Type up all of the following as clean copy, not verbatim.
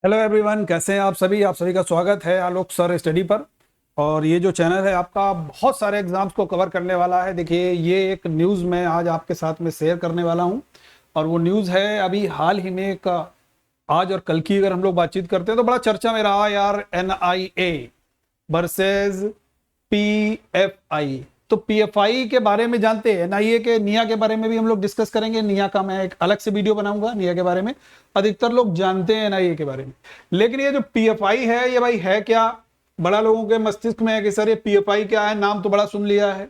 Hello everyone, कैसे हैं आप सभी का स्वागत है आलोक सर स्टडी पर। और ये जो चैनल है आपका बहुत सारे एग्जाम्स को कवर करने वाला है। देखिए, ये एक न्यूज़ मैं आज आपके साथ में शेयर करने वाला हूँ। और वो न्यूज़ है अभी हाल ही में एक आज और कल की अगर हम लोग बातचीत करते हैं तो बड़ा चर्चा में रहा यार, NIA वर्सेस PFI। तो PFI के बारे में जानते हैं, NIA के निया के बारे में भी हम लोग डिस्कस करेंगे। निया का मैं एक अलग से वीडियो बनाऊंगा निया के बारे में। अधिकतर लोग जानते हैं NIA के बारे में, लेकिन ये जो PFI है ये भाई है क्या? बड़ा लोगों के मस्तिष्क में है कि सर ये PFI क्या है, नाम तो बड़ा सुन लिया है।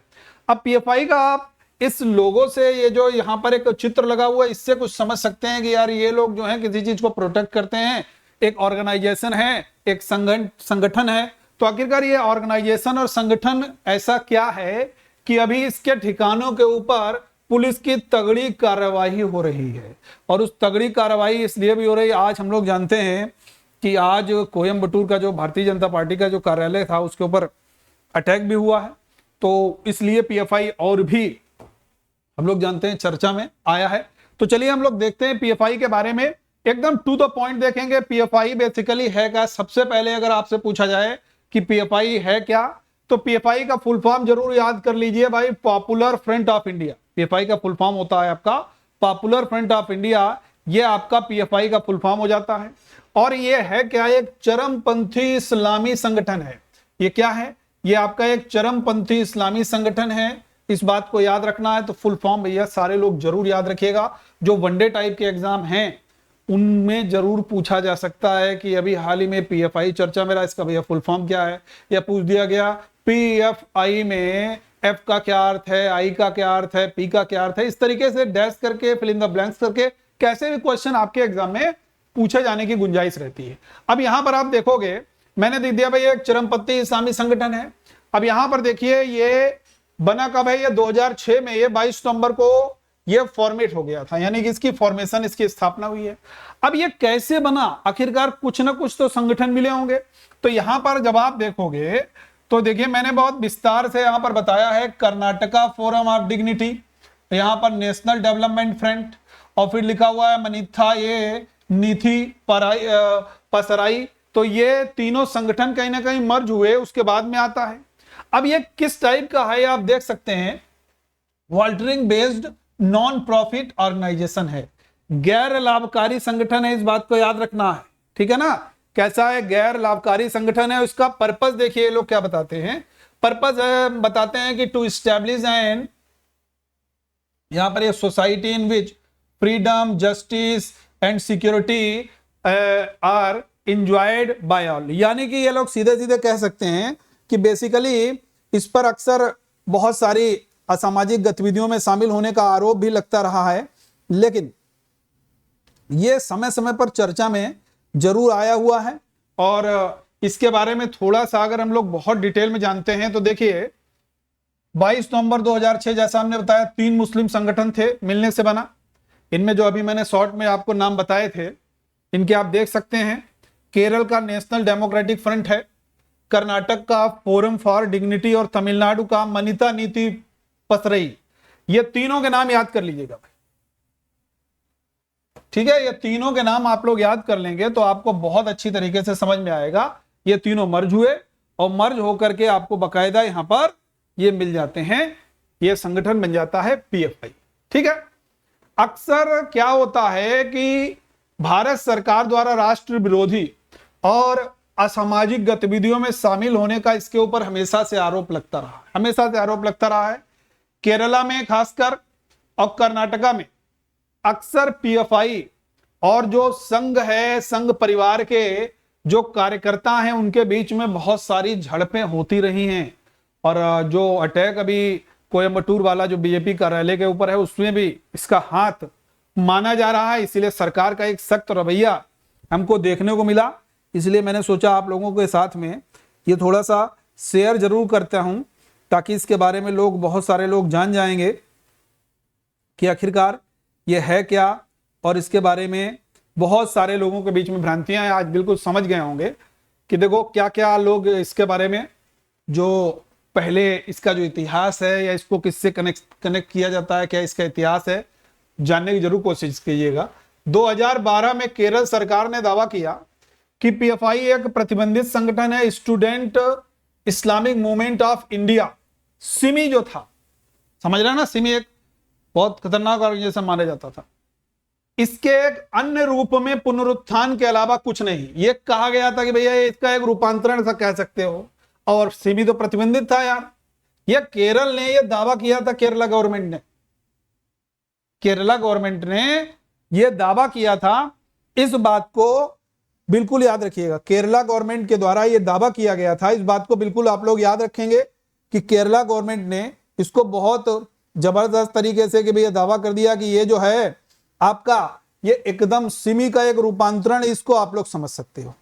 अब PFI का आप इस लोगों से, ये जो यहाँ पर एक चित्र लगा हुआ है, इससे कुछ समझ सकते हैं कि यार ये लोग जो है किसी चीज को प्रोटेक्ट करते हैं। एक ऑर्गेनाइजेशन है, एक संगठन है। तो आखिरकार ये ऑर्गेनाइजेशन और संगठन ऐसा क्या है कि अभी इसके ठिकानों के ऊपर पुलिस की तगड़ी कार्रवाई हो रही है। और उस तगड़ी कार्रवाई इसलिए भी हो रही है, आज हम लोग जानते हैं कि आज कोयम्बटूर का जो भारतीय जनता पार्टी का जो कार्यालय था उसके ऊपर अटैक भी हुआ है। तो इसलिए PFI और भी हम लोग जानते हैं चर्चा में आया है। तो चलिए हम लोग देखते हैं PFI के बारे में, एकदम टू द पॉइंट देखेंगे। PFI बेसिकली है क्या? सबसे पहले अगर आपसे पूछा जाए कि PFI है क्या, तो PFI का फुल फॉर्म जरूर याद कर लीजिए भाई, popular front of India. PFI का फुल फॉर्म होता है आपका पॉपुलर फ्रंट ऑफ इंडिया। ये आपका PFI का फुल फॉर्म हो जाता है। और ये है क्या? एक चरमपंथी इस्लामी संगठन है। ये क्या है? ये आपका एक चरमपंथी इस्लामी संगठन है। इस बात को याद रखना है। तो फुल फॉर्म भैया सारे लोग जरूर याद रखिएगा। जो वनडे टाइप के एग्जाम हैं उनमें जरूर पूछा जा सकता है कि अभी हाल ही में PFI चर्चा में रहा, इसका भैया फुल फॉर्म क्या है। या पूछ दिया गया PFI में F का क्या अर्थ है, I का क्या अर्थ है, P का क्या अर्थ है। इस तरीके से डैश करके, फिल इन द ब्लैंक्स करके कैसे भी क्वेश्चन आपके एग्जाम में पूछे जाने की गुंजाइश रहती है। अब यहां पर आप देखोगे, मैंने देख दिया भाई एक चरमपंथी इस्लामी संगठन है। अब यहां पर देखिए ये बना कब है? ये 2006 में, ये 22 नवंबर को ये फॉर्मेट हो गया था, यानी कि इसकी फॉर्मेशन, इसकी स्थापना हुई है। अब ये कैसे बना? आखिरकार कुछ ना कुछ तो संगठन मिले होंगे। तो यहां पर जब आप देखोगे तो देखिए मैंने बहुत विस्तार से यहां पर बताया है। कर्नाटका फोरम ऑफ डिग्निटी, यहां पर नेशनल डेवलपमेंट फ्रंट, और फिर लिखा हुआ है मनीथा ये नीथी पसराई। तो ये तीनों संगठन कहीं ना कहीं मर्ज हुए, उसके बाद में आता है। अब ये किस टाइप का है आप देख सकते हैं। वॉल्टरिंग बेस्ड नॉन प्रॉफिट ऑर्गेनाइजेशन है, गैर लाभकारी संगठन है। इस बात को याद रखना है, ठीक है ना? कैसा है? गैर लाभकारी संगठन है। इसका पर्पस देखिए लोग क्या बताते हैं। पर्पस बताते हैं कि टू एस्टैब्लिश एंड, यहां पर ये society in which freedom, justice and security are enjoyed by all. यानी कि ये लोग सीधे सीधे कह सकते हैं कि बेसिकली इस पर अक्सर बहुत सारी असामाजिक गतिविधियों में शामिल होने का आरोप भी लगता रहा है, लेकिन यह समय समय पर चर्चा में जरूर आया हुआ है। और इसके बारे में थोड़ा सा अगर हम लोग बहुत डिटेल में जानते हैं तो देखिए 22 नवंबर 2006 जैसा हमने बताया, 3 मुस्लिम संगठन थे मिलने से बना। इनमें जो अभी मैंने शॉर्ट में आपको नाम बताए थे इनके आप देख सकते हैं। केरल का नेशनल डेमोक्रेटिक फ्रंट है, कर्नाटक का फोरम फॉर डिग्निटी, और तमिलनाडु का मनीता नीति पसरई। ये तीनों के नाम याद कर लीजिएगा भाई, ठीक है? ये तीनों के नाम आप लोग याद कर लेंगे तो आपको बहुत अच्छी तरीके से समझ में आएगा। ये तीनों मर्ज हुए और मर्ज होकर के आपको बकायदा यहां पर ये मिल जाते हैं, ये संगठन बन जाता है PFI, ठीक है? अक्सर क्या होता है कि भारत सरकार द्वारा राष्ट्र विरोधी और असामाजिक गतिविधियों में शामिल होने का इसके ऊपर हमेशा से आरोप लगता रहा है, हमेशा से आरोप लगता रहा है। केरला में खासकर और कर्नाटका में अक्सर PFI और जो संघ है, संघ परिवार के जो कार्यकर्ता हैं उनके बीच में बहुत सारी झड़पें होती रही हैं। और जो अटैक अभी कोयम्बटूर वाला जो BJP कार्यालय के ऊपर है उसमें भी इसका हाथ माना जा रहा है। इसलिए सरकार का एक सख्त रवैया हमको देखने को मिला। इसलिए मैंने सोचा आप लोगों के साथ में ये थोड़ा सा शेयर जरूर करता हूं, ताकि इसके बारे में लोग, बहुत सारे लोग जान जाएंगे कि आखिरकार ये है क्या। और इसके बारे में बहुत सारे लोगों के बीच में भ्रांतियां हैं, आज बिल्कुल समझ गए होंगे कि देखो क्या क्या लोग इसके बारे में, जो पहले इसका जो इतिहास है या इसको किससे कनेक्ट किया जाता है, क्या इसका इतिहास है, जानने की जरूर कोशिश कीजिएगा। 2012 में केरल सरकार ने दावा किया कि पीएफआई एक प्रतिबंधित संगठन है, student Islamic movement of India. Simi जो था, समझ रहे हैं ना, सिमी एक बहुत खतरनाक ऑर्गेनाइजेशन माना जाता था। इसके एक अन्य रूप में पुनरुत्थान के अलावा कुछ नहीं, ये कहा गया था कि भैया इसका एक रूपांतरण सा कह सकते हो, और सिमी तो प्रतिबंधित था यार। ये केरल ने ये दावा किया था, केरला गवर्नमेंट ने ये दावा किया था। इस बात को बिल्कुल याद रखिएगा, केरला गवर्नमेंट के द्वारा ये दावा किया गया था। इस बात को बिल्कुल आप लोग याद रखेंगे कि केरला गवर्नमेंट ने इसको बहुत जबरदस्त तरीके से कि भैया दावा कर दिया कि ये जो है आपका ये एकदम सिमी का एक रूपांतरण, इसको आप लोग समझ सकते हो,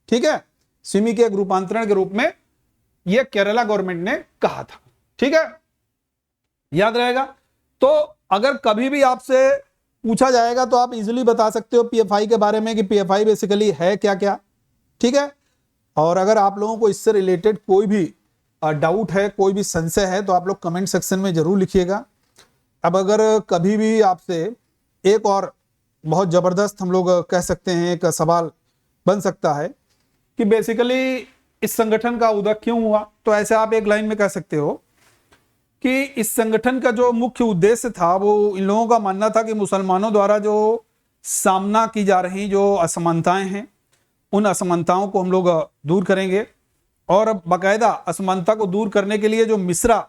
ठीक है। सिमी के एक रूपांतरण के रूप में ये केरला गवर्नमेंट ने कहा था, ठीक है, याद रहेगा। तो अगर कभी भी आपसे पूछा जाएगा तो आप इजीली बता सकते हो पीएफआई के बारे में कि पीएफआई बेसिकली है क्या क्या, ठीक है। और अगर आप लोगों को इससे रिलेटेड कोई भी डाउट है, कोई भी संशय है, तो आप लोग कमेंट सेक्शन में जरूर लिखिएगा। अब अगर कभी भी आपसे एक और बहुत जबरदस्त हम लोग कह सकते हैं एक सवाल बन सकता है कि बेसिकली इस संगठन का उदय क्यों हुआ, तो ऐसे आप एक लाइन में कह सकते हो कि इस संगठन का जो मुख्य उद्देश्य था वो इन लोगों का मानना था कि मुसलमानों द्वारा जो सामना की जा रही जो असमानताएं हैं, उन असमानताओं को हम लोग दूर करेंगे। और बाकायदा असमानता को दूर करने के लिए जो मिश्रा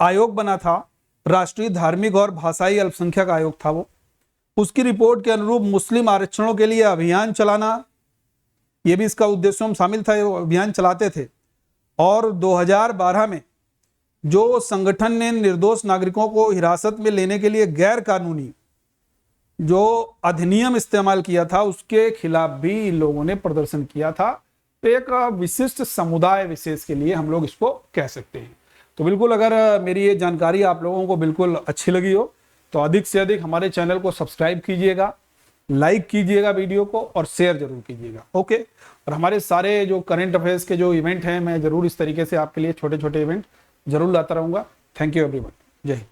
आयोग बना था, राष्ट्रीय धार्मिक और भाषाई अल्पसंख्यक आयोग था वो, उसकी रिपोर्ट के अनुरूप मुस्लिम आरक्षणों के लिए अभियान चलाना, ये भी इसका उद्देश्यों में शामिल था, वो अभियान चलाते थे। और 2012 में जो संगठन ने निर्दोष नागरिकों को हिरासत में लेने के लिए गैर कानूनी जो अधिनियम इस्तेमाल किया था, उसके खिलाफ भी इन लोगों ने प्रदर्शन किया था। तो एक विशिष्ट समुदाय विशेष के लिए हम लोग इसको कह सकते हैं। तो बिल्कुल अगर मेरी ये जानकारी आप लोगों को बिल्कुल अच्छी लगी हो तो अधिक से अधिक हमारे चैनल को सब्सक्राइब कीजिएगा, लाइक कीजिएगा वीडियो को, और शेयर जरूर कीजिएगा, ओके। और हमारे सारे जो करंट अफेयर्स के जो इवेंट हैं, मैं जरूर इस तरीके से आपके लिए छोटे छोटे इवेंट जरूर लाता रहूंगा। थैंक यू एवरीवन, जय हिंद।